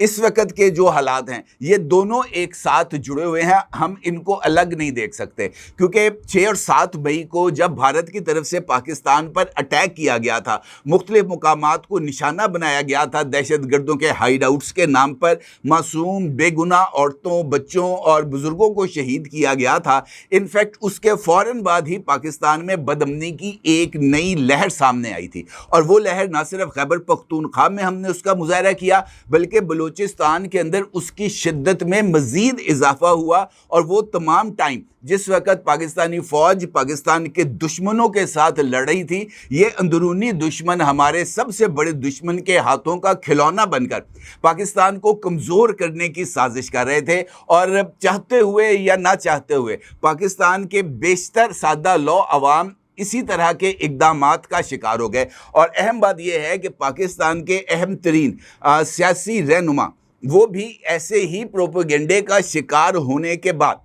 اس وقت کے جو حالات ہیں یہ دونوں ایک ساتھ جڑے ہوئے ہیں، ہم ان کو الگ نہیں دیکھ سکتے، کیونکہ 6 اور 7 مئی کو جب بھارت کی طرف سے پاکستان پر اٹیک کیا گیا تھا، مختلف مقامات کو نشانہ بنایا گیا تھا دہشت گردوں کے ہائیڈ آؤٹس کے نام پر، معصوم بے گناہ عورتوں، بچوں اور بزرگوں کو شہید کیا گیا تھا۔ انفیکٹ اس کے فوراً بعد ہی پاکستان میں بدامنی کی ایک نئی لہر سامنے آئی تھی، اور وہ لہر نہ صرف خیبر پختونخوا میں ہم نے اس کا مظاہرہ کیا، بلکہ بلوچستان کے اندر اس کی شدت میں مزید اضافہ ہوا۔ اور وہ تمام ٹائم جس وقت پاکستانی فوج پاکستان کے دشمنوں کے ساتھ لڑ رہی تھی، یہ اندرونی دشمن ہمارے سب سے بڑے دشمن کے ہاتھوں کا کھلونا بن کر پاکستان کو کمزور کرنے کی سازش کر رہے تھے، اور چاہتے ہوئے یا نہ چاہتے ہوئے پاکستان کے بیشتر سادہ لو عوام اسی طرح کے اقدامات کا شکار ہو گئے۔ اور اہم بات یہ ہے کہ پاکستان کے اہم ترین سیاسی رہنما وہ بھی ایسے ہی پروپیگنڈے کا شکار ہونے کے بعد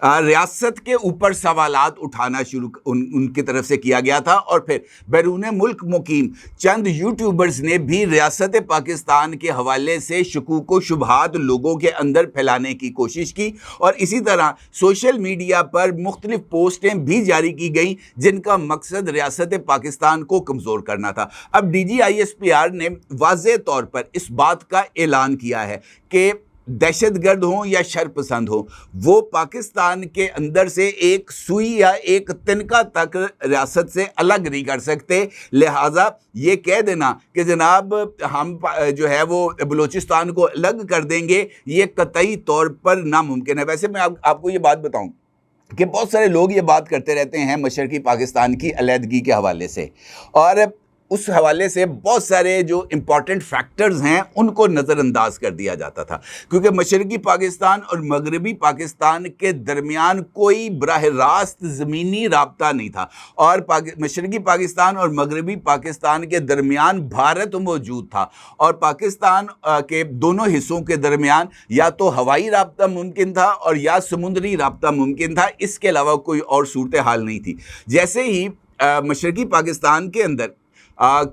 ریاست کے اوپر سوالات اٹھانا شروع ان کی طرف سے کیا گیا تھا، اور پھر بیرون ملک مقیم چند یوٹیوبرز نے بھی ریاست پاکستان کے حوالے سے شکوک و شبہات لوگوں کے اندر پھیلانے کی کوشش کی، اور اسی طرح سوشل میڈیا پر مختلف پوسٹیں بھی جاری کی گئیں جن کا مقصد ریاست پاکستان کو کمزور کرنا تھا۔ اب DGISPR نے واضح طور پر اس بات کا اعلان کیا ہے کہ دہشت گرد ہوں یا شر پسند ہوں، وہ پاکستان کے اندر سے ایک سوئی یا ایک تنکا تک ریاست سے الگ نہیں کر سکتے، لہٰذا یہ کہہ دینا کہ جناب ہم جو ہے وہ بلوچستان کو الگ کر دیں گے، یہ قطعی طور پر ناممکن ہے۔ ویسے میں آپ کو یہ بات بتاؤں کہ بہت سارے لوگ یہ بات کرتے رہتے ہیں مشرقی پاکستان کی علیحدگی کے حوالے سے، اور اس حوالے سے بہت سارے جو امپورٹنٹ فیکٹرز ہیں ان کو نظر انداز کر دیا جاتا تھا، کیونکہ مشرقی پاکستان اور مغربی پاکستان کے درمیان کوئی براہ راست زمینی رابطہ نہیں تھا، اور مشرقی پاکستان اور مغربی پاکستان کے درمیان بھارت موجود تھا، اور پاکستان کے دونوں حصوں کے درمیان یا تو ہوائی رابطہ ممکن تھا اور یا سمندری رابطہ ممکن تھا، اس کے علاوہ کوئی اور صورتحال نہیں تھی۔ جیسے ہی مشرقی پاکستان کے اندر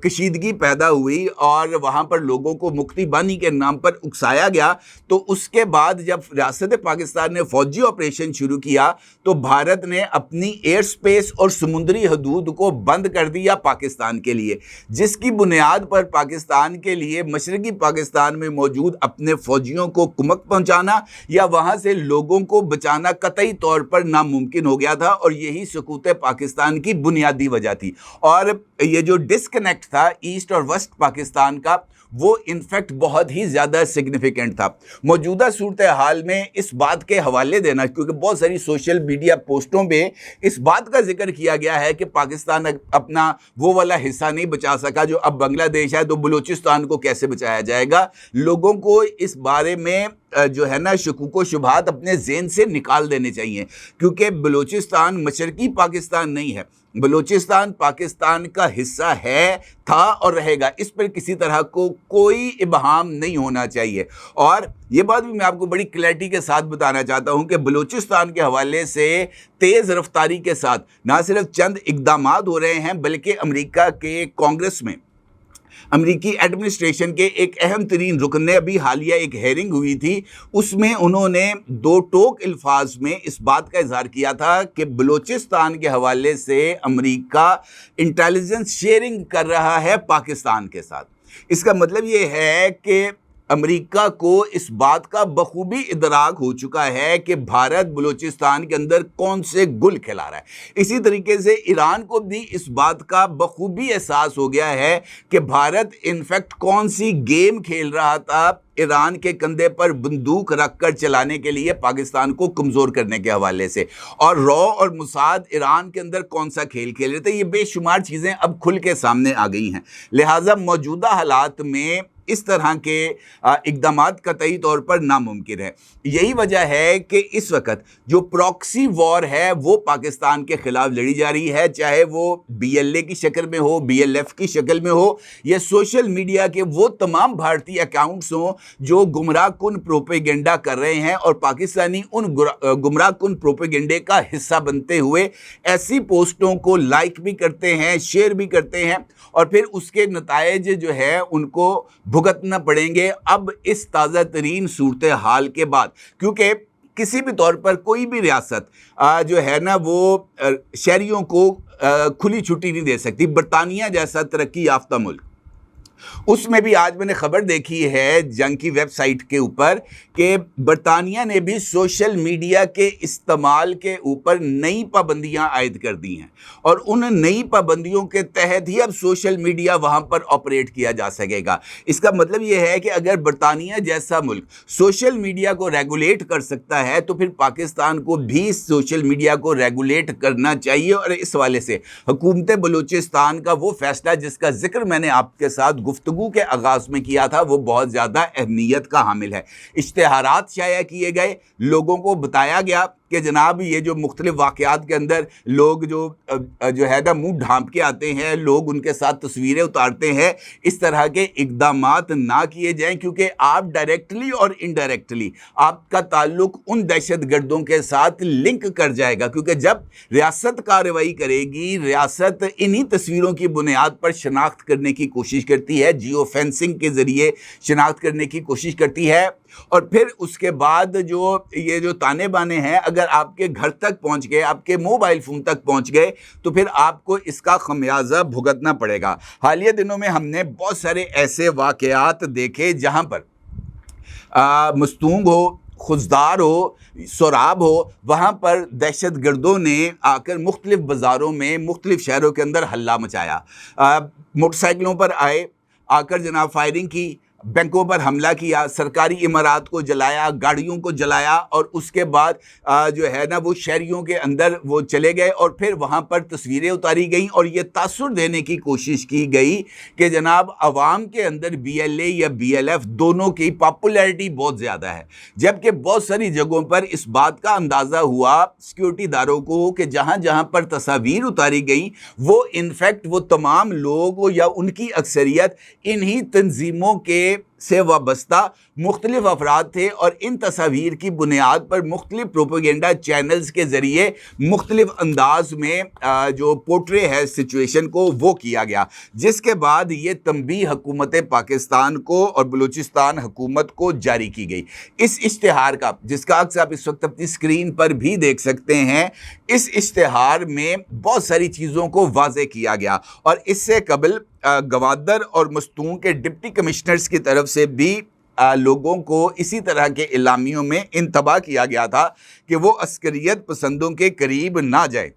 کشیدگی پیدا ہوئی اور وہاں پر لوگوں کو مکتی بانی کے نام پر اکسایا گیا، تو اس کے بعد جب ریاست پاکستان نے فوجی آپریشن شروع کیا تو بھارت نے اپنی ایئر سپیس اور سمندری حدود کو بند کر دیا پاکستان کے لیے، جس کی بنیاد پر پاکستان کے لیے مشرقی پاکستان میں موجود اپنے فوجیوں کو کمک پہنچانا یا وہاں سے لوگوں کو بچانا قطعی طور پر ناممکن ہو گیا تھا، اور یہی سقوط پاکستان کی بنیادی وجہ تھی۔ اور یہ جو ڈسکنیکٹ تھا ایسٹ اور ویسٹ پاکستان کا، وہ انفیکٹ بہت ہی زیادہ سگنیفیکنٹ تھا۔ موجودہ صورتحال میں اس بات کے حوالے دینا، کیونکہ بہت ساری سوشل میڈیا پوسٹوں پہ اس بات کا ذکر کیا گیا ہے کہ پاکستان اپنا وہ والا حصہ نہیں بچا سکا جو اب بنگلہ دیش ہے، تو بلوچستان کو کیسے بچایا جائے گا۔ لوگوں کو اس بارے میں جو ہے نا شکوک و شبہات اپنے ذہن سے نکال دینے چاہیے، کیونکہ بلوچستان مشرقی پاکستان نہیں ہے، بلوچستان پاکستان کا حصہ ہے، تھا اور رہے گا۔ اس پر کسی طرح کو کوئی ابہام نہیں ہونا چاہیے۔ اور یہ بات بھی میں آپ کو بڑی کلیئرٹی کے ساتھ بتانا چاہتا ہوں کہ بلوچستان کے حوالے سے تیز رفتاری کے ساتھ نہ صرف چند اقدامات ہو رہے ہیں، بلکہ امریکہ کے کانگریس میں امریکی ایڈمنسٹریشن کے ایک اہم ترین رکن نے ابھی حالیہ ایک ہیئرنگ ہوئی تھی، اس میں انہوں نے دو ٹوک الفاظ میں اس بات کا اظہار کیا تھا کہ بلوچستان کے حوالے سے امریکہ انٹیلیجنس شیئرنگ کر رہا ہے پاکستان کے ساتھ۔ اس کا مطلب یہ ہے کہ امریکہ کو اس بات کا بخوبی ادراک ہو چکا ہے کہ بھارت بلوچستان کے اندر کون سے گل کھلا رہا ہے۔ اسی طریقے سے ایران کو بھی اس بات کا بخوبی احساس ہو گیا ہے کہ بھارت انفیکٹ کون سی گیم کھیل رہا تھا ایران کے کندھے پر بندوق رکھ کر چلانے کے لیے پاکستان کو کمزور کرنے کے حوالے سے، اور رو اور موساد ایران کے اندر کون سا کھیل کھیل رہے تھے۔ یہ بے شمار چیزیں اب کھل کے سامنے آ گئی ہیں، لہٰذا موجودہ حالات میں اس طرح کے اقدامات قطعی طور پر ناممکن ہے۔ یہی وجہ ہے کہ اس وقت جو پراکسی وار ہے وہ پاکستان کے خلاف لڑی جا رہی ہے، چاہے وہ BLA کی شکل میں ہو، BLF کی شکل میں ہو، یا سوشل میڈیا کے وہ تمام بھارتی اکاؤنٹس ہوں جو گمراہ کن پروپیگنڈا کر رہے ہیں، اور پاکستانی ان گمراہ کن پروپیگنڈے کا حصہ بنتے ہوئے ایسی پوسٹوں کو لائک بھی کرتے ہیں، شیئر بھی کرتے ہیں، اور پھر اس کے نتائج جو ہے ان کو بھگتنا پڑیں گے اب اس تازہ ترین صورتحال کے بعد، کیونکہ کسی بھی طور پر کوئی بھی ریاست جو ہے نا وہ شہریوں کو کھلی چھٹی نہیں دے سکتی۔ برطانیہ جیسا ترقی یافتہ ملک، اس میں بھی آج میں نے خبر دیکھی ہے جنگ کی ویب سائٹ کے اوپر کہ برطانیہ نے بھی سوشل میڈیا کے استعمال کے اوپر نئی پابندیاں عائد کر دی ہیں، اور ان نئی پابندیوں کے تحت ہی اب سوشل میڈیا وہاں پر آپریٹ کیا جا سکے گا۔ اس کا مطلب یہ ہے کہ اگر برطانیہ جیسا ملک سوشل میڈیا کو ریگولیٹ کر سکتا ہے تو پھر پاکستان کو بھی سوشل میڈیا کو ریگولیٹ کرنا چاہیے۔ اور اس حوالے سے حکومت بلوچستان کا وہ فیصلہ جس کا ذکر میں نے آپ کے ساتھ گفتگو کے آغاز میں کیا تھا وہ بہت زیادہ اہمیت کا حامل ہے۔ اشتہارات شائع کیے گئے، لوگوں کو بتایا گیا کہ جناب یہ جو مختلف واقعات کے اندر لوگ جو ہے نا منہ ڈھانپ کے آتے ہیں، لوگ ان کے ساتھ تصویریں اتارتے ہیں، اس طرح کے اقدامات نہ کیے جائیں، کیونکہ آپ ڈائریکٹلی اور انڈائریکٹلی آپ کا تعلق ان دہشت گردوں کے ساتھ لنک کر جائے گا، کیونکہ جب ریاست کارروائی کرے گی، ریاست انہی تصویروں کی بنیاد پر شناخت کرنے کی کوشش کرتی ہے، جیو فینسنگ کے ذریعے شناخت کرنے کی کوشش کرتی ہے، اور پھر اس کے بعد یہ جو تانے بانے ہیں اگر آپ کے گھر تک پہنچ گئے، آپ کے موبائل فون تک پہنچ گئے تو پھر آپ کو اس کا خمیازہ بھگتنا پڑے گا۔ حالیہ دنوں میں ہم نے بہت سارے ایسے واقعات دیکھے جہاں پر مستونگ ہو، خزدار ہو، سوراب ہو، وہاں پر دہشت گردوں نے آ کر مختلف بازاروں میں مختلف شہروں کے اندر ہلہ مچایا، موٹر سائیکلوں پر آئے، آ کر جناب فائرنگ کی، بینکوں پر حملہ کیا، سرکاری عمارات کو جلایا، گاڑیوں کو جلایا، اور اس کے بعد جو ہے نا وہ شہریوں کے اندر وہ چلے گئے، اور پھر وہاں پر تصویریں اتاری گئیں اور یہ تاثر دینے کی کوشش کی گئی کہ جناب عوام کے اندر بی ایل اے یا بی ایل ایف دونوں کی پاپولیرٹی بہت زیادہ ہے، جبکہ بہت ساری جگہوں پر اس بات کا اندازہ ہوا سیکیورٹی داروں کو کہ جہاں جہاں پر تصاویر اتاری گئیں وہ انفیکٹ وہ تمام لوگ یا ان کی اکثریت انہی تنظیموں کے سے وابستہ مختلف افراد تھے، اور ان تصاویر کی بنیاد پر مختلف پروپیگنڈا چینلز کے ذریعے مختلف انداز میں جو پورٹرے ہے سچویشن کو وہ کیا گیا، جس کے بعد یہ تنبیہ حکومت پاکستان کو اور بلوچستان حکومت کو جاری کی گئی۔ اس اشتہار کا جس کا عکس آپ اس وقت اپنی اسکرین پر بھی دیکھ سکتے ہیں، اس اشتہار میں بہت ساری چیزوں کو واضح کیا گیا، اور اس سے قبل گوادر اور مستونگ کے ڈپٹی کمشنرز کی طرف سے بھی لوگوں کو اسی طرح کے اعلامیوں میں انتباہ کیا گیا تھا کہ وہ عسکریت پسندوں کے قریب نہ جائے۔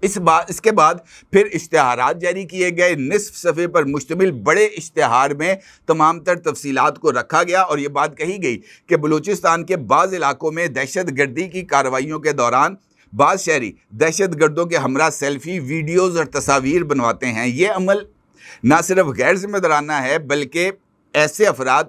اس کے بعد پھر اشتہارات جاری کیے گئے، نصف صفحے پر مشتمل بڑے اشتہار میں تمام تر تفصیلات کو رکھا گیا، اور یہ بات کہی گئی کہ بلوچستان کے بعض علاقوں میں دہشت گردی کی کارروائیوں کے دوران بعض شہری دہشت گردوں کے ہمراہ سیلفی، ویڈیوز اور تصاویر بنواتے ہیں۔ یہ عمل نہ صرف غیر ذمہ دارانہ ہے بلکہ ایسے افراد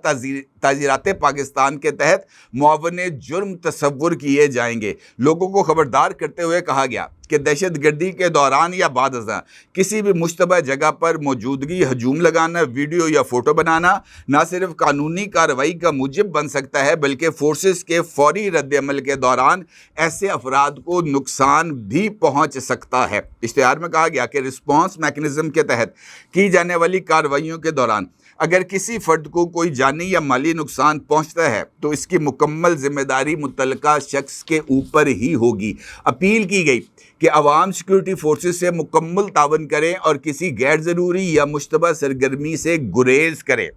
تعزیرات پاکستان کے تحت معاون جرم تصور کیے جائیں گے۔ لوگوں کو خبردار کرتے ہوئے کہا گیا کہ دہشت گردی کے دوران یا بعد ازاں کسی بھی مشتبہ جگہ پر موجودگی، ہجوم لگانا، ویڈیو یا فوٹو بنانا نہ صرف قانونی کارروائی کا موجب بن سکتا ہے بلکہ فورسز کے فوری رد عمل کے دوران ایسے افراد کو نقصان بھی پہنچ سکتا ہے۔ اشتہار میں کہا گیا کہ رسپانس میکنزم کے تحت کی جانے والی کارروائیوں کے دوران اگر کسی فرد کو کوئی جانی یا مالی نقصان پہنچتا ہے تو اس کی مکمل ذمہ داری متعلقہ شخص کے اوپر ہی ہوگی۔ اپیل کی گئی کہ عوام سیکیورٹی فورسز سے مکمل تعاون کریں اور کسی غیر ضروری یا مشتبہ سرگرمی سے گریز کریں۔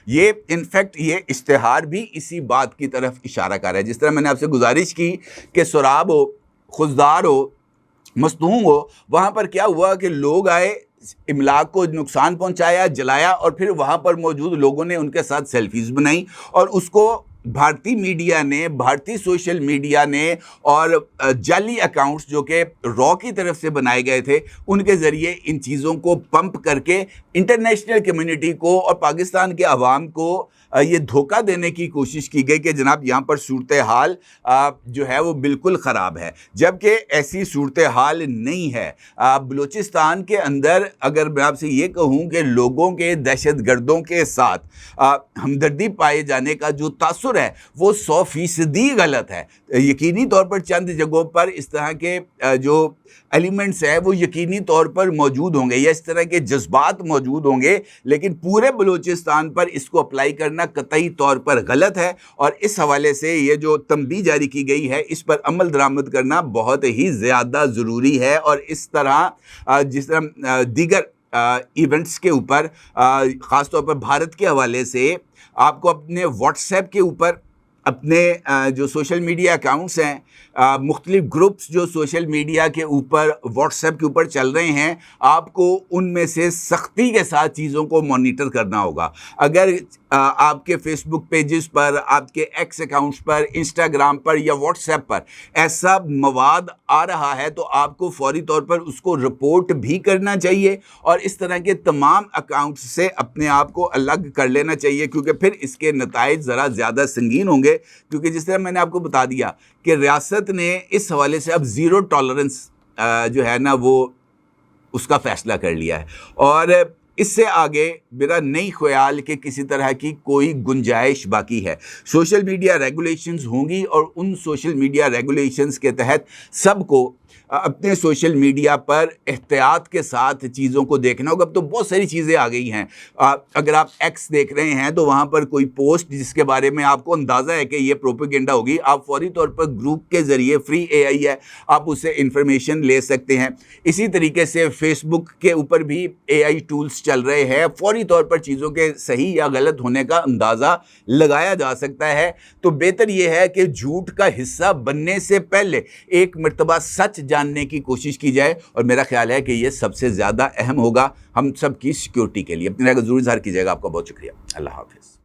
یہ انفیکٹ یہ اشتہار بھی اسی بات کی طرف اشارہ کر رہا ہے، جس طرح میں نے آپ سے گزارش کی کہ سوراب ہو، خزدار ہو، مستونگ ہو، وہاں پر کیا ہوا کہ لوگ آئے، املاک کو نقصان پہنچایا، جلایا، اور پھر وہاں پر موجود لوگوں نے ان کے ساتھ سیلفیز بنائی، اور اس کو بھارتی میڈیا نے، بھارتی سوشل میڈیا نے اور جعلی اکاؤنٹس جو کہ را کی طرف سے بنائے گئے تھے ان کے ذریعے ان چیزوں کو پمپ کر کے انٹرنیشنل کمیونٹی کو اور پاکستان کے عوام کو یہ دھوکہ دینے کی کوشش کی گئی کہ جناب یہاں پر صورتحال جو ہے وہ بالکل خراب ہے، جبکہ ایسی صورتحال نہیں ہے۔ بلوچستان کے اندر اگر میں آپ سے یہ کہوں کہ لوگوں کے دہشت گردوں کے ساتھ ہمدردی پائے جانے کا جو تاثر ہے وہ 100% غلط ہے. یقینی طور پر چند جگہوں پر اس طرح کے جو ایلیمنٹس ہیں وہ یقینی طور پر موجود ہوں گے یا اس طرح کے جذبات موجود ہوں گے, لیکن پورے بلوچستان پر اس کو اپلائی کرنا قطعی طور پر غلط ہے, اور اس حوالے سے یہ جو تنبیہ جاری کی گئی ہے اس پر عمل درآمد کرنا بہت ہی زیادہ ضروری ہے. اور اس طرح جس طرح دیگر ایونٹس کے اوپر خاص طور پر بھارت کے حوالے سے آپ کو اپنے واٹس ایپ کے اوپر اپنے جو سوشل میڈیا اکاؤنٹس ہیں, مختلف گروپس جو سوشل میڈیا کے اوپر واٹس ایپ کے اوپر چل رہے ہیں, آپ کو ان میں سے سختی کے ساتھ چیزوں کو مانیٹر کرنا ہوگا. اگر آپ کے فیس بک پیجز پر, آپ کے ایکس اکاؤنٹس پر, انسٹاگرام پر یا واٹس ایپ پر ایسا مواد آ رہا ہے تو آپ کو فوری طور پر اس کو رپورٹ بھی کرنا چاہیے, اور اس طرح کے تمام اکاؤنٹس سے اپنے آپ کو الگ کر لینا چاہیے, کیونکہ پھر اس کے نتائج ذرا زیادہ سنگین ہوں گے. کیونکہ جس طرح میں نے آپ کو بتا دیا کہ ریاست نے اس حوالے سے اب زیرو ٹالرنس جو ہے نا وہ اس کا فیصلہ کر لیا ہے, اور اس سے آگے میرا نہیں خیال کہ کسی طرح کی کوئی گنجائش باقی ہے. سوشل میڈیا ریگولیشنز ہوں گی, اور ان سوشل میڈیا ریگولیشنز کے تحت سب کو اپنے سوشل میڈیا پر احتیاط کے ساتھ چیزوں کو دیکھنا ہوگا. اب تو بہت ساری چیزیں آ گئی ہیں. اگر آپ ایکس دیکھ رہے ہیں تو وہاں پر کوئی پوسٹ جس کے بارے میں آپ کو اندازہ ہے کہ یہ پروپیگنڈا ہوگی, آپ فوری طور پر گروپ کے ذریعے, فری اے آئی ہے, آپ اس سے انفارمیشن لے سکتے ہیں. اسی طریقے سے فیس بک کے اوپر بھی اے آئی ٹولز چل رہے ہیں, فوری طور پر چیزوں کے صحیح یا غلط ہونے کا اندازہ لگایا جا سکتا ہے. تو بہتر یہ ہے کہ جھوٹ کا حصہ بننے سے پہلے ایک مرتبہ سچ جاننے کی کوشش کی جائے, اور میرا خیال ہے کہ یہ سب سے زیادہ اہم ہوگا ہم سب کی سیکیورٹی کے لیے. اپنی رائے کو ضرور اظہار کیجیے گا. آپ کا بہت شکریہ. اللہ حافظ.